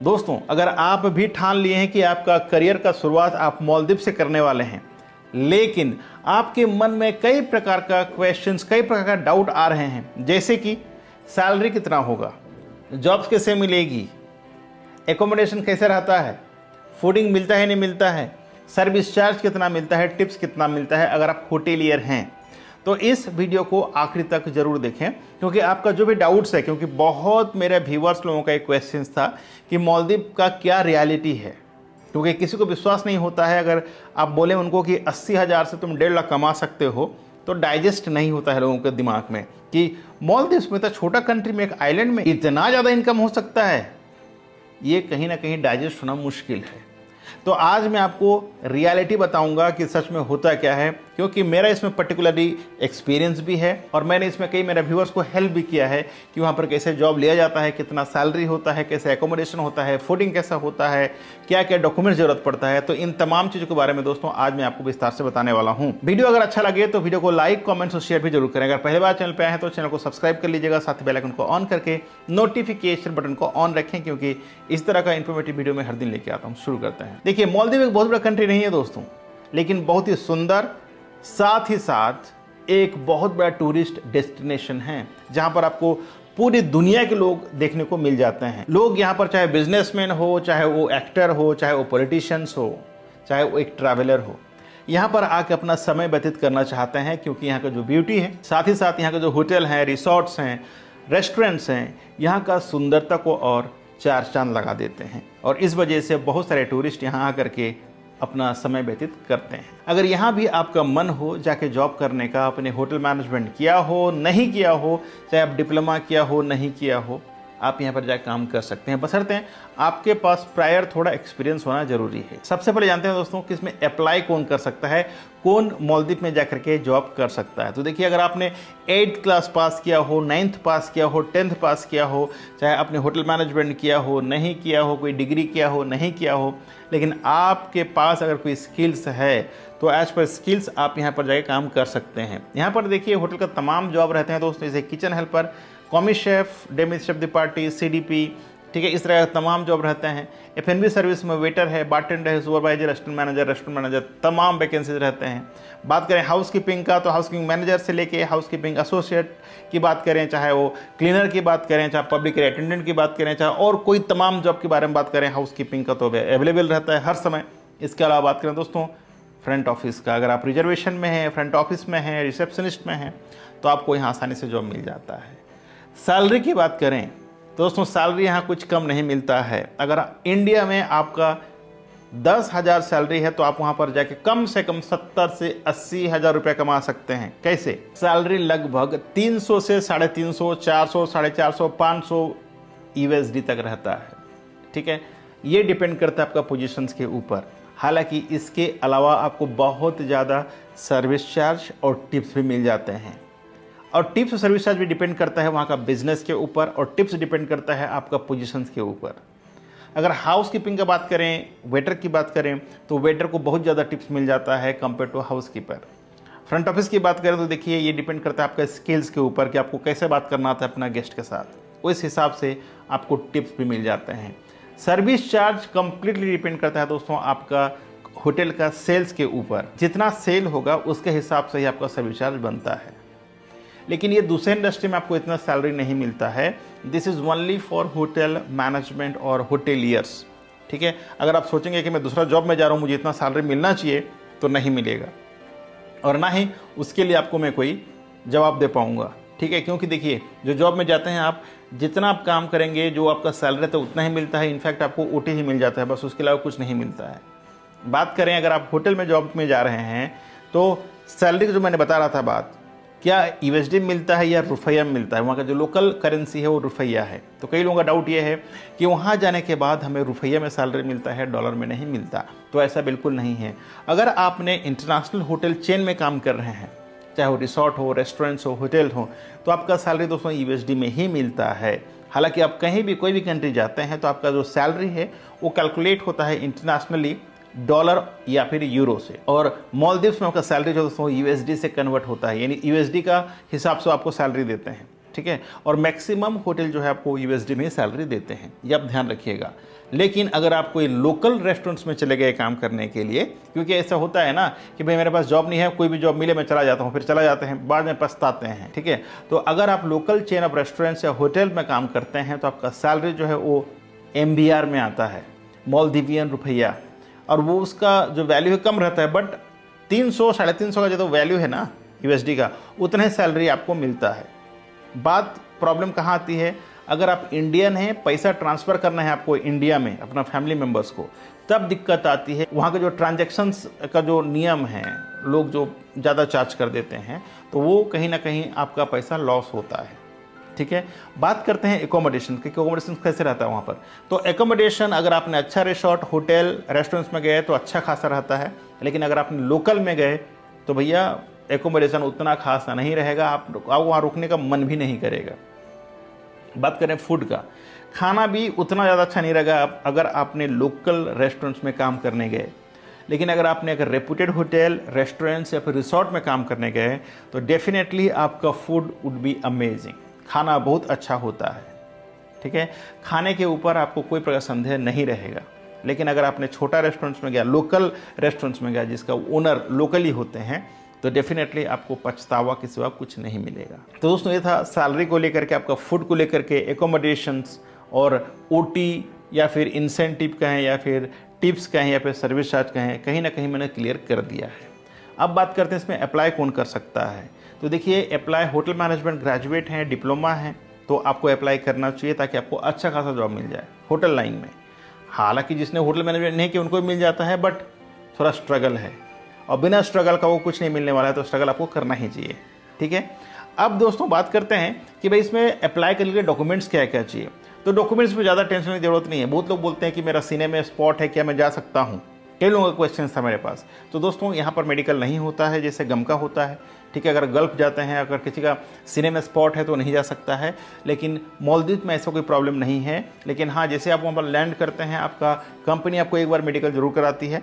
दोस्तों, अगर आप भी ठान लिए हैं कि आपका करियर का शुरुआत आप मालदीव से करने वाले हैं, लेकिन आपके मन में कई प्रकार का क्वेश्चंस, कई प्रकार का डाउट आ रहे हैं, जैसे कि सैलरी कितना होगा, जॉब्स कैसे मिलेगी, एकोमोडेशन कैसे रहता है, फूडिंग मिलता है नहीं मिलता है, सर्विस चार्ज कितना मिलता है, टिप्स कितना मिलता है अगर आप होटेलियर हैं, तो इस वीडियो को आखिरी तक जरूर देखें, क्योंकि आपका जो भी डाउट्स है, क्योंकि बहुत मेरे व्यूवर्स लोगों का एक क्वेश्चन था कि मालदीव का क्या रियलिटी है, क्योंकि किसी को विश्वास नहीं होता है। अगर आप बोले उनको कि 80,000 से तुम 1.5 लाख कमा सकते हो, तो डाइजेस्ट नहीं होता है लोगों के दिमाग में कि मालदीव में तो छोटा कंट्री में, एक आइलैंड में इतना ज़्यादा इनकम हो सकता है। ये कहीं ना कहीं डाइजेस्ट होना मुश्किल है। तो आज मैं आपको रियलिटी बताऊंगा कि सच में होता क्या है, क्योंकि मेरा इसमें पर्टिकुलरली एक्सपीरियंस भी है और मैंने इसमें कई मेरे व्यूअर्स को हेल्प भी किया है कि वहाँ पर कैसे जॉब लिया जाता है, कितना सैलरी होता है, कैसे एकोमोडेशन होता है, फूडिंग कैसा होता है, क्या क्या डॉक्यूमेंट जरूरत पड़ता है। तो इन तमाम चीज़ों के बारे में दोस्तों आज मैं आपको विस्तार से बताने वाला हूँ। वीडियो अगर अच्छा लगे तो वीडियो को लाइक, कॉमेंट्स और शेयर भी जरूर करें। अगर पहली बार चैनल पर आए हैं तो चैनल को सब्सक्राइब कर लीजिएगा, साथ ही बेल आइकन को ऑन करके नोटिफिकेशन बटन को ऑन रखें, क्योंकि इस तरह का इन्फॉर्मेटिव वीडियो मैं हर दिन लेके आता हूँ। शुरू करते हैं। देखिए, मालदीव एक बहुत बड़ा कंट्री नहीं है दोस्तों, लेकिन बहुत ही सुंदर, साथ ही साथ एक बहुत बड़ा टूरिस्ट डेस्टिनेशन है, जहां पर आपको पूरी दुनिया के लोग देखने को मिल जाते हैं। लोग यहां पर चाहे बिजनेसमैन हो, चाहे वो एक्टर हो, चाहे वो पॉलिटिशियंस हो, चाहे वो एक ट्रैवलर हो, यहाँ पर आके अपना समय व्यतीत करना चाहते हैं, क्योंकि यहाँ का जो ब्यूटी है, साथ ही साथ यहाँ के जो होटल हैं, रिसोर्ट्स हैं, रेस्टोरेंट्स हैं, यहाँ का सुंदरता को और चार चांद लगा देते हैं। और इस वजह से बहुत सारे टूरिस्ट यहाँ आकर के अपना समय व्यतीत करते हैं। अगर यहाँ भी आपका मन हो जाके जॉब करने का, अपने होटल मैनेजमेंट किया हो, नहीं किया हो, चाहे आप डिप्लोमा किया हो, नहीं किया हो, आप यहाँ पर जाकर काम कर सकते हैं, बशर्ते आपके पास प्रायर थोड़ा एक्सपीरियंस होना जरूरी है। सबसे पहले जानते हैं दोस्तों कि इसमें अप्लाई कौन कर सकता है, कौन मालदीव में जाकर के जॉब कर सकता है। तो देखिए, अगर आपने 8th क्लास पास किया हो, 9th पास किया हो, 10th पास किया हो, चाहे आपने होटल मैनेजमेंट किया हो, नहीं किया हो, कोई डिग्री किया हो, नहीं किया हो, लेकिन आपके पास अगर कोई स्किल्स है तो एज पर स्किल्स आप यहाँ पर जाके काम कर सकते हैं। यहाँ पर देखिए, होटल का तमाम जॉब रहते हैं दोस्तों, जैसे kitchen helper, commis chef, demi chef de partie, CDP, ठीक है, इस तरह के तमाम जॉब रहते हैं। F&B सर्विस में वेटर है, बारटेंडर है, सुपरवाइजर, रेस्टोरेंट मैनेजर, तमाम वैकेंसीज रहते हैं। बात करें हाउसकीपिंग का, तो हाउसकीपिंग मैनेजर से लेके हाउसकीपिंग एसोसिएट की बात करें, चाहे वो क्लीनर की बात करें, चाहे पब्लिक अटेंडेंट की बात करें, चाहे और कोई तमाम जॉब के बारे में बात करें, हाउसकीपिंग का तो अवेलेबल रहता है हर समय। इसके अलावा बात करें दोस्तों फ्रंट ऑफिस का, अगर आप रिजर्वेशन में हैं, फ्रंट ऑफिस में हैं, रिसेप्शनिस्ट में हैं, तो आपको यहाँ आसानी से जॉब मिल जाता है। सैलरी की बात करें दोस्तों, सैलरी यहाँ कुछ कम नहीं मिलता है। अगर इंडिया में आपका 10,000 सैलरी है तो आप वहाँ पर जाके कम से कम 70 से 80,000 रुपये कमा सकते हैं। कैसे? सैलरी लगभग 300 से 350, 400, 450, 500 USD तक रहता है। ठीक है, ये डिपेंड करता है आपका पोजीशंस के ऊपर। हालांकि इसके अलावा आपको बहुत ज़्यादा सर्विस चार्ज और टिप्स भी मिल जाते हैं, और टिप्स और सर्विस चार्ज भी डिपेंड करता है वहाँ का बिजनेस के ऊपर, और टिप्स डिपेंड करता है आपका पोजीशंस के ऊपर। अगर हाउसकीपिंग की बात करें, वेटर की बात करें, तो वेटर को बहुत ज़्यादा टिप्स मिल जाता है compare to housekeeper. Front office की बात करें तो देखिए, ये डिपेंड करता है आपका स्किल्स के ऊपर कि आपको कैसे बात करना आता है अपना गेस्ट के साथ, उस हिसाब से आपको टिप्स भी मिल जाते हैं। सर्विस चार्ज कंप्लीटली डिपेंड करता है दोस्तों आपका होटल का सेल्स के ऊपर, जितना सेल होगा उसके हिसाब से ही आपका सर्विस चार्ज बनता है। लेकिन ये दूसरे इंडस्ट्री में आपको इतना सैलरी नहीं मिलता है। This is only for hotel management और होटेलियर्स। ठीक है, अगर आप सोचेंगे कि मैं दूसरा जॉब में जा रहा हूँ, मुझे इतना सैलरी मिलना चाहिए, तो नहीं मिलेगा, और ना ही उसके लिए आपको मैं कोई जवाब दे पाऊँगा। ठीक है, क्योंकि देखिए, जो जॉब में जाते हैं आप, जितना आप काम करेंगे, जो आपका सैलरी तो उतना ही मिलता है। इनफैक्ट आपको OT ही मिल जाता है, बस उसके अलावा कुछ नहीं मिलता है। बात करें अगर आप होटल में जॉब में जा रहे हैं, तो सैलरी जो मैंने बता रहा था बात, क्या USD मिलता है या रुपया मिलता है, वहाँ का जो लोकल करेंसी है वो रुपया है। तो कई लोगों का डाउट ये है कि वहाँ जाने के बाद हमें रुपये में सैलरी मिलता है, डॉलर में नहीं मिलता। तो ऐसा बिल्कुल नहीं है। अगर आपने इंटरनेशनल होटल चेन में काम कर रहे हैं, चाहे वो रिसोर्ट हो, रेस्टोरेंट्स हो, होटल हो, तो आपका सैलरी दोस्तों USD में ही मिलता है। हालांकि आप कहीं भी कोई भी कंट्री जाते हैं तो आपका जो सैलरी है वो कैलकुलेट होता है इंटरनेशनली डॉलर या फिर यूरो से, और मालदीव्स में आपका सैलरी जो दोस्तों USD से कन्वर्ट होता है, यानी USD का हिसाब से आपको सैलरी देते हैं। ठीक है। और मैक्सिमम होटल जो है आपको यूएसडी में सैलरी देते हैं, ये आप ध्यान रखिएगा। लेकिन अगर आप कोई लोकल रेस्टोरेंट्स में चले गए काम करने के लिए, क्योंकि ऐसा होता है ना कि भाई मेरे पास जॉब नहीं है, कोई भी जॉब मिले मैं चला जाता हूँ, फिर चला जाते हैं, बाद में पछताते हैं, ठीक है। तो अगर आप लोकल चेन ऑफ रेस्टोरेंट्स या होटल में काम करते हैं तो आपका सैलरी जो है वो MBR में आता है, मालदीवियन रुपया, और वो उसका जो वैल्यू है कम रहता है, बट 300 350 का जो वैल्यू है ना यूएसडी का, उतने सैलरी आपको मिलता है। बात प्रॉब्लम कहाँ आती है, अगर आप इंडियन हैं, पैसा ट्रांसफ़र करना है आपको इंडिया में अपना फैमिली मेम्बर्स को, तब दिक्कत आती है। वहाँ के जो ट्रांजैक्शंस का जो नियम है, लोग जो ज़्यादा चार्ज कर देते हैं, तो वो कहीं ना कहीं आपका पैसा लॉस होता है, ठीक है। बात करते हैं एकोमोडेशन की, एकोमोडेशन कैसे रहता है वहाँ पर। तो एकोमोडेशन अगर आपने अच्छा रिसोर्ट, होटल, रेस्टोरेंट्स में गए तो अच्छा खासा रहता है, लेकिन अगर आपने लोकल में गए तो भैया एकोमोडेशन उतना खासा नहीं रहेगा, आप वहाँ रुकने का मन भी नहीं करेगा। बात करें फूड का, खाना भी उतना ज़्यादा अच्छा नहीं रहेगा अगर आपने लोकल रेस्टोरेंट्स में काम करने गए। लेकिन अगर रेपुटेड होटल, रेस्टोरेंट्स या फिर रिसोर्ट में काम करने गए तो डेफिनेटली आपका फूड वुड बी अमेजिंग, खाना बहुत अच्छा होता है, ठीक है। खाने के ऊपर आपको कोई प्रकार संदेह नहीं रहेगा। लेकिन अगर आपने छोटा रेस्टोरेंट्स में गया, लोकल रेस्टोरेंट्स में गया जिसका ओनर लोकली होते हैं, तो डेफिनेटली आपको पछतावा के सिवा कुछ नहीं मिलेगा। तो दोस्तों, ये था सैलरी को लेकर के, आपका फूड को लेकर के, एकोमोडेशंस और ओटी या फिर इंसेंटिव कहें या फिर टिप्स कहें या फिर सर्विस चार्ज कहें, कहीं ना कहीं मैंने क्लियर कर दिया है। अब बात करते हैं इसमें अप्लाई कौन कर सकता है। तो देखिए, अप्लाई होटल मैनेजमेंट ग्रेजुएट हैं, डिप्लोमा है, तो आपको अप्लाई करना चाहिए ताकि आपको अच्छा खासा जॉब मिल जाए होटल लाइन में। हालांकि जिसने होटल मैनेजमेंट नहीं किया उनको भी मिल जाता है, बट थोड़ा स्ट्रगल है, और बिना स्ट्रगल का वो कुछ नहीं मिलने वाला है, तो स्ट्रगल आपको करना ही चाहिए, ठीक है। अब दोस्तों बात करते हैं कि भाई इसमें अप्लाई करने के लिए डॉक्यूमेंट्स क्या क्या चाहिए। तो डॉक्यूमेंट्स में ज़्यादा टेंशन की जरूरत नहीं है। बहुत लोग बोलते हैं कि मेरा सीने में स्पॉट है, क्या मैं जा सकता हूँ, कई लोगों का क्वेश्चन था मेरे पास। तो दोस्तों, यहाँ पर मेडिकल नहीं होता है जैसे गम का होता है, ठीक है। अगर गल्फ जाते हैं, अगर किसी का सीने में स्पॉट है तो नहीं जा सकता है, लेकिन मालदीव में ऐसा कोई प्रॉब्लम नहीं है। लेकिन हाँ, जैसे आप वहाँ पर लैंड करते हैं, आपका कंपनी आपको एक बार मेडिकल जरूर कराती है,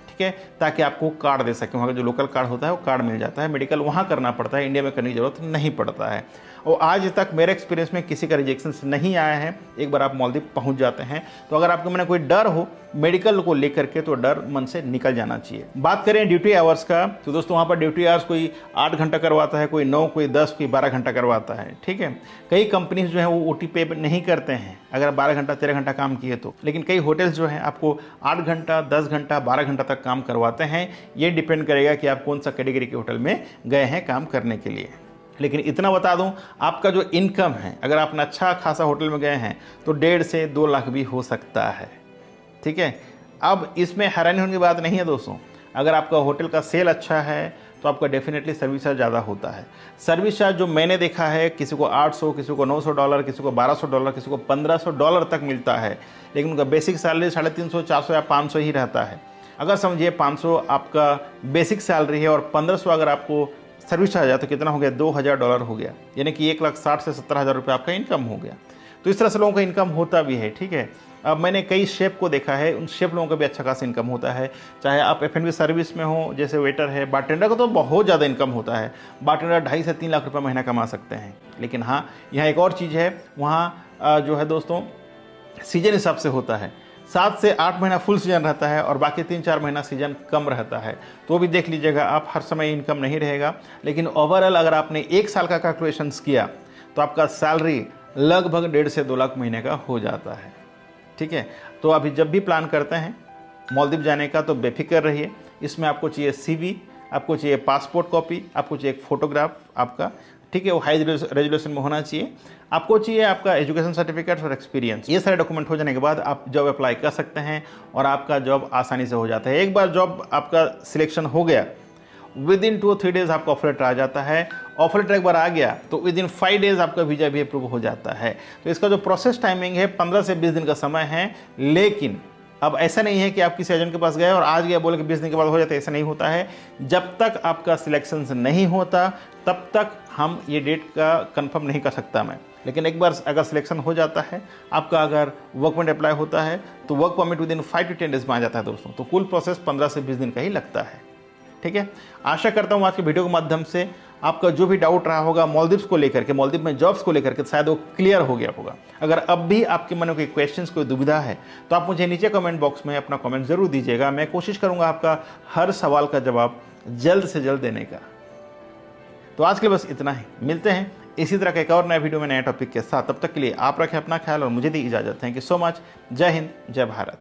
ठीक है, ताकि आपको कार्ड दे सके। वहाँ का जो लोकल कार्ड होता है वो कार्ड मिल जाता है। मेडिकल वहाँ करना पड़ता है, इंडिया में करने की ज़रूरत नहीं पड़ता है। और आज तक मेरे एक्सपीरियंस में किसी का रिजेक्शन नहीं आया है। एक बार आप मालदीव पहुँच जाते हैं तो अगर आपके मन में कोई डर हो मेडिकल को लेकर के, तो डर मन से निकल जाना चाहिए। बात करें ड्यूटी आवर्स का, तो दोस्तों वहाँ पर ड्यूटी आवर्स कोई 8 घंटा करवाता है, कोई 9, कोई 10, कोई 12 घंटा करवाता है, ठीक है। कई कंपनीज जो है वो OT पे नहीं करते हैं अगर 12 घंटा 13 घंटा काम किए तो, लेकिन कई होटल्स जो हैं आपको 8 घंटा, 10 घंटा, 12 घंटा तक काम करवाते हैं। ये डिपेंड करेगा कि आप कौन सा कैटेगरी के होटल में गए हैं काम करने के लिए। लेकिन इतना बता दूं, आपका जो इनकम है, अगर आप अच्छा खासा होटल में गए हैं तो 1.5 से 2 लाख भी हो सकता है, ठीक है। अब इसमें हैरानी होने की बात नहीं है दोस्तों। अगर आपका होटल का सेल अच्छा है तो आपका डेफिनेटली सर्विस चार्ज ज़्यादा होता है। सर्विस चार्ज जो मैंने देखा है, किसी को $800, किसी को $900, किसी को $1200, किसी को $1500 तक मिलता है, लेकिन उनका बेसिक सैलरी 350, 400 या 500 ही रहता है। अगर समझिए 500 आपका बेसिक सैलरी है और 1500 अगर आपको सर्विस चार्ज है, तो कितना हो गया, $2000 हो गया, यानी कि 1,60,000 से 70,000 रुपये आपका इनकम हो गया। तो इस तरह से लोगों का इनकम होता भी है, ठीक है। अब मैंने कई शेफ को देखा है, उन शेफ लोगों का भी अच्छा खासा इनकम होता है। चाहे आप F&B सर्विस में हो, जैसे वेटर है, बारटेंडर का तो बहुत ज़्यादा इनकम होता है। बारटेंडर 2.5 से 3 लाख रुपये महीना कमा सकते हैं। लेकिन हाँ, यहाँ एक और चीज़ है, वहाँ जो है दोस्तों सीजन हिसाब से होता है। 7 से 8 महीना फुल सीजन रहता है और बाकी 3-4 महीना सीजन कम रहता है। तो भी देख लीजिएगा आप, हर समय इनकम नहीं रहेगा। लेकिन ओवरऑल अगर आपने 1 साल का कैलकुलेशंस किया तो आपका सैलरी लगभग 1.5 से 2 लाख महीने का हो जाता है, ठीक है। तो अभी जब भी प्लान करते हैं मालदीव जाने का तो बेफिक्र रहिए। इसमें आपको चाहिए CV, आपको चाहिए पासपोर्ट कॉपी, आपको चाहिए एक फ़ोटोग्राफ आपका, ठीक है, वो हाई रेजोल्यूशन में होना चाहिए। आपको चाहिए आपका एजुकेशन सर्टिफिकेट और एक्सपीरियंस। ये सारे डॉक्यूमेंट हो जाने के बाद आप जॉब अप्लाई कर सकते हैं और आपका जॉब आसानी से हो जाता है। एक बार जॉब आपका सिलेक्शन हो गया, विदिन 2-3 डेज आपका ऑफर लेटर आ जाता है। ऑफर लेटर एक बार आ गया तो विदिन 5 डेज आपका वीज़ा भी अप्रूव हो जाता है। तो इसका जो प्रोसेस टाइमिंग है 15 से 20 दिन का समय है। लेकिन अब ऐसा नहीं है कि आप किसी एजेंट के पास गए और आज गया बोले कि 20 दिन के बाद हो जाता है, ऐसा नहीं होता है। जब तक आपका सिलेक्शन नहीं होता तब तक हम ये डेट का कंफर्म नहीं कर सकता मैं। लेकिन एक बार अगर सिलेक्शन हो जाता है, आपका अगर वर्क परमिट अप्लाई होता है तो work permit within 5 to 10 days में आ जाता है दोस्तों। तो कुल प्रोसेस 15 से 20 दिन का ही लगता है, ठीक है। आशा करता हूँ आज के वीडियो के माध्यम से आपका जो भी डाउट रहा होगा मालदीव्स को लेकर के, मालदीव में जॉब्स को लेकर के, शायद वो क्लियर हो गया होगा। अगर अब भी आपके मन में कोई क्वेश्चंस, कोई दुविधा है तो आप मुझे नीचे कमेंट बॉक्स में अपना कमेंट ज़रूर दीजिएगा। मैं कोशिश करूँगा आपका हर सवाल का जवाब जल्द से जल्द देने का। तो आज के लिए बस इतना ही, मिलते हैं इसी तरह का एक और नए वीडियो में नए टॉपिक के साथ। तब तक के लिए आप रखें अपना ख्याल और मुझे दी इजाज़त। Thank you so much. जय हिंद, जय भारत।